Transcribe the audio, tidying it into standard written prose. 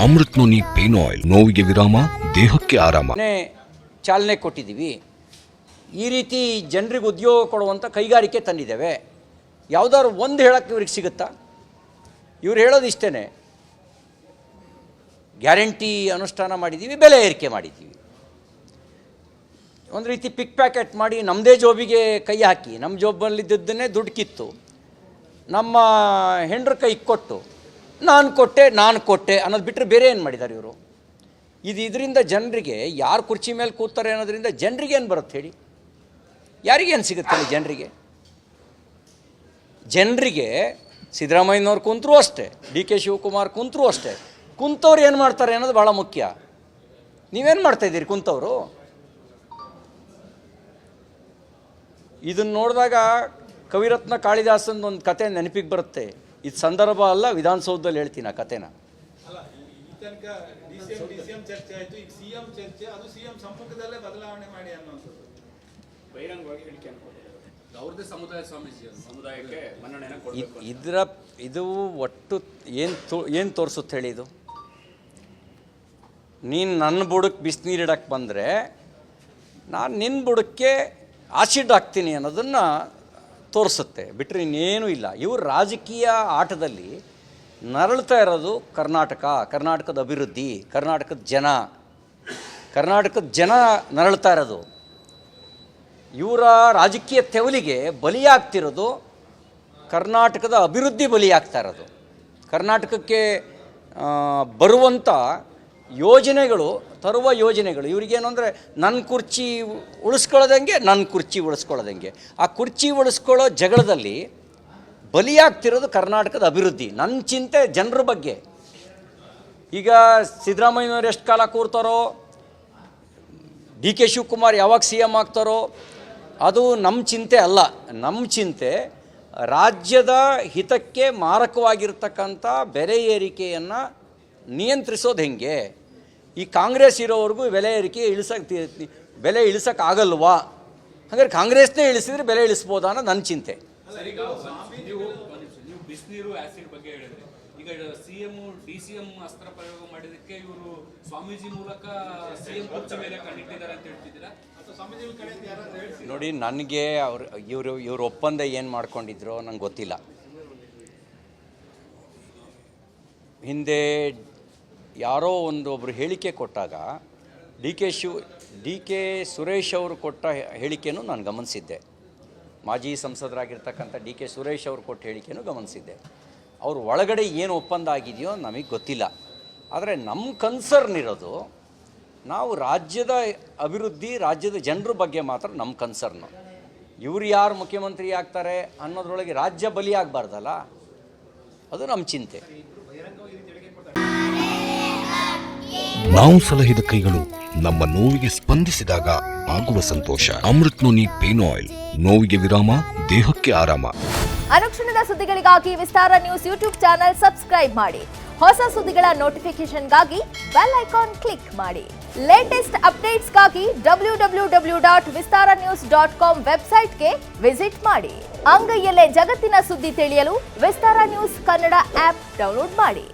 Amrit noni pain oil, ನೋವಿಗೆ ವಿರಾಮ, ದೇಹಕ್ಕೆ ಆರಾಮ. ಚಾಲನೆ ಕೊಟ್ಟಿದ್ದೀವಿ. ಈ ರೀತಿ ಜನರಿಗೆ ಉದ್ಯೋಗ ಕೊಡುವಂಥ ಕೈಗಾರಿಕೆ ತಂದಿದ್ದೇವೆ. ಯಾವುದಾದ್ರು ಒಂದು ಹೇಳಕ್ಕೆ ಇವ್ರಿಗೆ ಸಿಗುತ್ತಾ? ಇವ್ರು ಹೇಳೋದು ಇಷ್ಟೇ, ಗ್ಯಾರಂಟಿ ಅನುಷ್ಠಾನ ಮಾಡಿದ್ದೀವಿ, ಬೆಲೆ ಏರಿಕೆ ಮಾಡಿದ್ದೀವಿ. ಒಂದು ರೀತಿ ಪಿಕ್ ಪ್ಯಾಕೆಟ್ ಮಾಡಿ ನಮ್ಮದೇ ಜೋಬಿಗೆ ಕೈ ಹಾಕಿ, ನಮ್ಮ ಜೋಬಲ್ಲಿದ್ದನ್ನೇ ದುಡ್ಡು ಕಿತ್ತು ನಮ್ಮ ಹೆಂಡ್ರ ಕೈ ಕೊಟ್ಟು ನಾನು ಕೊಟ್ಟೆ ಅನ್ನೋದು ಬಿಟ್ಟರೆ ಬೇರೆ ಏನು ಮಾಡಿದ್ದಾರೆ ಇವರು? ಇದರಿಂದ ಜನರಿಗೆ ಯಾರು ಕುರ್ಚಿ ಮೇಲೆ ಕೂತಾರೆ ಅನ್ನೋದ್ರಿಂದ ಜನರಿಗೆ ಏನು ಬರುತ್ತೆ ಹೇಳಿ? ಯಾರಿಗೇನು ಸಿಗುತ್ತೆ ಜನರಿಗೆ? ಜನರಿಗೆ ಸಿದ್ದರಾಮಯ್ಯನವ್ರು ಕುಂತರೂ ಅಷ್ಟೇ, ಡಿ ಕೆ ಶಿವಕುಮಾರ್ ಕುಂತರೂ ಅಷ್ಟೇ, ಕುಂತವ್ರು ಏನು ಮಾಡ್ತಾರೆ ಅನ್ನೋದು ಭಾಳ ಮುಖ್ಯ. ನೀವೇನು ಮಾಡ್ತಾಯಿದ್ದೀರಿ ಕುಂತವರು? ಇದನ್ನು ನೋಡಿದಾಗ ಕವಿರತ್ನ ಕಾಳಿದಾಸಂದು ಒಂದು ಕತೆ ನೆನಪಿಗೆ ಬರುತ್ತೆ. ಇದು ಸಂದರ್ಭ ಅಲ್ಲ, ವಿಧಾನಸೌಧದಲ್ಲಿ ಹೇಳ್ತೀನಿ ಆ ಕತೆನ. ಇದು ಒಟ್ಟು ಏನು ತೋರಿಸುತ್ತೆ ಹೇಳಿ? ಇದು ನೀನು ನನ್ನ ಬುಡಕ್ಕೆ ಬಿಸಿನೀರಿಡಕ್ಕೆ ಬಂದರೆ ನಾನು ನಿನ್ನ ಬುಡಕ್ಕೆ ಆಸಿಡ್ ಹಾಕ್ತೀನಿ ಅನ್ನೋದನ್ನು ತೋರಿಸುತ್ತೆ, ಬಿಟ್ಟರೆ ಇನ್ನೇನೂ ಇಲ್ಲ. ಇವರು ರಾಜಕೀಯ ಆಟದಲ್ಲಿ ನರಳ್ತಾ ಇರೋದು ಕರ್ನಾಟಕದ ಅಭಿವೃದ್ಧಿ, ಕರ್ನಾಟಕದ ಜನ ನರಳ್ತಾ ಇರೋದು. ಇವರ ರಾಜಕೀಯ ತೆವಲಿಗೆ ಬಲಿಯಾಗ್ತಿರೋದು ಕರ್ನಾಟಕದ ಅಭಿವೃದ್ಧಿ ಬಲಿಯಾಗ್ತಾ ಇರೋದು. ಕರ್ನಾಟಕಕ್ಕೆ ಬರುವಂಥ ತರುವ ಯೋಜನೆಗಳು ಇವರಿಗೇನು ಅಂದರೆ ನನ್ನ ಕುರ್ಚಿ ಉಳಿಸ್ಕೊಳ್ಳೋದಂಗೆ ಆ ಕುರ್ಚಿ ಉಳಿಸ್ಕೊಳ್ಳೋ ಜಗಳದಲ್ಲಿ ಬಲಿಯಾಗ್ತಿರೋದು ಕರ್ನಾಟಕದ ಅಭಿವೃದ್ಧಿ. ನನ್ನ ಚಿಂತೆ ಜನರ ಬಗ್ಗೆ. ಈಗ ಸಿದ್ದರಾಮಯ್ಯನವ್ರು ಎಷ್ಟು ಕಾಲ ಕೂರ್ತಾರೋ, ಡಿ ಕೆ ಶಿವಕುಮಾರ್ ಯಾವಾಗ CM ಆಗ್ತಾರೋ, ಅದು ನಮ್ಮ ಚಿಂತೆ ಅಲ್ಲ. ನಮ್ಮ ಚಿಂತೆ ರಾಜ್ಯದ ಹಿತಕ್ಕೆ ಮಾರಕವಾಗಿರ್ತಕ್ಕಂಥ ಬೆಲೆ ಏರಿಕೆಯನ್ನು ನಿಯಂತ್ರಿಸೋದು ಹೆಂಗೆ? ಈ ಕಾಂಗ್ರೆಸ್ ಇರೋವರೆಗೂ ಬೆಲೆ ಇಳಿಸೋಕ್ಕಾಗಲ್ವಾ? ಹಾಗಾದ್ರೆ ಕಾಂಗ್ರೆಸ್ನೇ ಇಳಿಸಿದ್ರೆ ಬೆಲೆ ಇಳಿಸ್ಬೋದಾ ಅನ್ನೋ ನನ್ನ ಚಿಂತೆ. ಬಿಸಿನೀರು ಆಸಿಡ್ ಬಗ್ಗೆ ಹೇಳಿದ್ರೆ, ಈಗ CM DCM ಅಸ್ತ್ರ ಪ್ರಯೋಗ ಮಾಡಿದಕ್ಕೆ ಇವರು ಸ್ವಾಮೀಜಿ ಮೂಲಕ CM ಕುರ್ಚಿ ಮೇಲೆ ಕಣ್ಣಿಟ್ಟಿದ್ದಾರೆ ಅಂತ ಹೇಳ್ತಿದ್ದೀರಾ? ನೋಡಿ, ನನಗೆ ಇವ್ರ ಒಪ್ಪಂದ ಏನು ಮಾಡ್ಕೊಂಡಿದ್ರೋ ನಂಗೆ ಗೊತ್ತಿಲ್ಲ. ಹಿಂದೆ ಯಾರೋ ಒಬ್ಬರು ಹೇಳಿಕೆ ಕೊಟ್ಟಾಗ ಡಿ ಕೆ ಸುರೇಶ್ ಅವರು ಕೊಟ್ಟ ಹೇಳಿಕೆನೂ ನಾನು ಗಮನಿಸಿದ್ದೆ. ಮಾಜಿ ಸಂಸದರಾಗಿರ್ತಕ್ಕಂಥ ಡಿ ಕೆ ಸುರೇಶ್ ಅವರು ಕೊಟ್ಟ ಹೇಳಿಕೆನೂ ಗಮನಿಸಿದ್ದೆ. ಅವ್ರ ಒಳಗಡೆ ಏನು ಒಪ್ಪಂದ ಆಗಿದೆಯೋ ನಮಗೆ ಗೊತ್ತಿಲ್ಲ. ಆದರೆ ನಮ್ಮ ಕನ್ಸರ್ನ್ ಇರೋದು, ನಾವು ರಾಜ್ಯದ ಅಭಿವೃದ್ಧಿ, ರಾಜ್ಯದ ಜನರ ಬಗ್ಗೆ ಮಾತ್ರ ನಮ್ಮ ಕನ್ಸರ್ನು. ಇವರು ಯಾರು ಮುಖ್ಯಮಂತ್ರಿ ಆಗ್ತಾರೆ ಅನ್ನೋದ್ರೊಳಗೆ ರಾಜ್ಯ ಬಲಿ ಆಗಬಾರ್ದಲ್ಲ, ಅದು ನಮ್ಮ ಚಿಂತೆ. ನಾವು ಸಲಹಿದ ಕೈಗಳು ನಮ್ಮ ನೋವಿಗೆ ಸ್ಪಂದಿಸಿದಾಗ ಆಗುವ ಸಂತೋಷ. ಅಮೃತ್ ನೋನಿ ಪೇನ್ ಆಯಿಲ್, ನೋವಿಗೆ ವಿರಾಮ, ದೇಹಕ್ಕೆ ಆರಾಮ. ಅನುಕ್ಷಣದ ಸುದ್ದಿಗಳಿಗಾಗಿ ವಿಸ್ತಾರ ನ್ಯೂಸ್ ಯೂಟ್ಯೂಬ್ ಚಾನೆಲ್ ಸಬ್ಸ್ಕ್ರೈಬ್ ಮಾಡಿ. ಹೊಸ ಸುದ್ದಿಗಳ ನೋಟಿಫಿಕೇಶನ್ಗಾಗಿ ಬೆಲ್ ಐಕಾನ್ ಕ್ಲಿಕ್ ಮಾಡಿ. ಲೇಟೆಸ್ಟ್ ಅಪ್ಡೇಟ್ಸ್ಗಾಗಿ www.vistaranews.com ವೆಬ್ಸೈಟ್ಗೆ ವಿಸಿಟ್ ಮಾಡಿ. ಅಂಗೈಯಲ್ಲೇ ಜಗತ್ತಿನ ಸುದ್ದಿ ತಿಳಿಯಲು ವಿಸ್ತಾರ ನ್ಯೂಸ್ ಕನ್ನಡ ಆಪ್ ಡೌನ್ಲೋಡ್ ಮಾಡಿ.